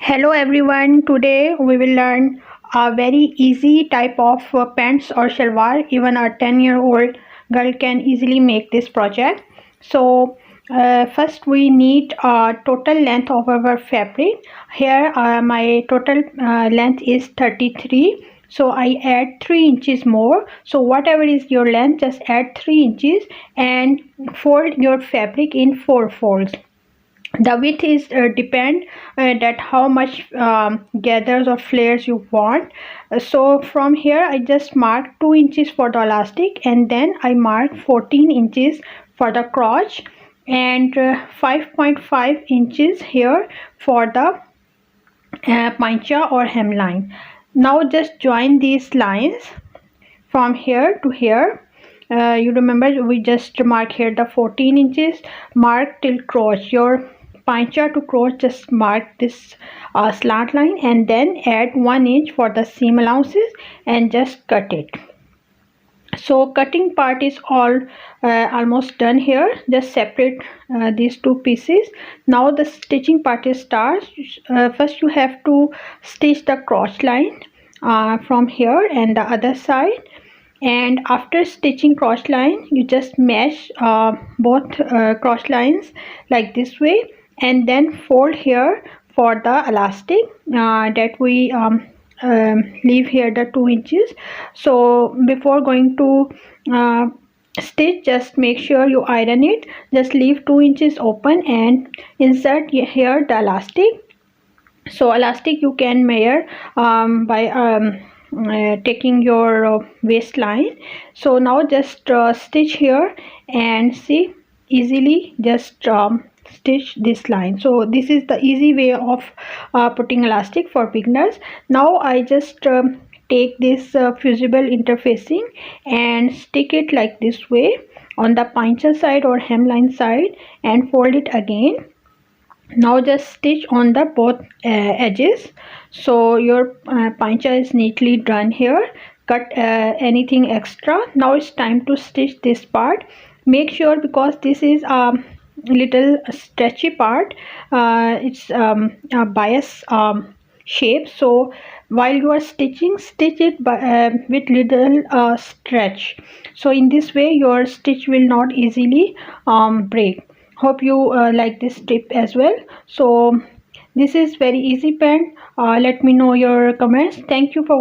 Hello everyone, today we will learn a very easy type of pants or shalwar. Even a 10-year-old girl can easily make this project. So first we need a total length of our fabric. Here my total length is 33. So I add 3 inches more. So whatever is your length, just add 3 inches and fold your fabric in 4 folds. The width is depend that how much gathers or flares you want. So from here I just mark 2 inches for the elastic, and then I mark 14 inches for the crotch, and 5.5 inches here for the pancha or hemline. Now just join these lines from here to here. You remember we just mark here the 14 inches, mark till crotch. Your pancha to crotch, just mark this slant line and then add 1 inch for the seam allowances and just cut it. So cutting part is all almost done here. Just separate these two pieces. Now the stitching part is starts. First you have to stitch the crotch line from here and the other side, and after stitching crotch line you just mesh both crotch lines like this way, and then fold here for the elastic that we leave here the 2 inches. So before going to stitch, just make sure you iron it. Just leave 2 inches open and insert here the elastic. So elastic you can measure by taking your waistline. So now just stitch here and see, easily just stitch this line. So this is the easy way of putting elastic for beginners. Now I just take this fusible interfacing and stick it like this way on the pancha side or hemline side and fold it again. Now just stitch on the both edges. So your pancha is neatly done here. Cut anything extra. Now it's time to stitch this part. Make sure, because this is a little stretchy part, it's a bias shape. So while you are stitching, stitch it with little stretch. So in this way your stitch will not easily break. Hope you like this tip as well. So this is very easy pant. Let me know your comments. Thank you for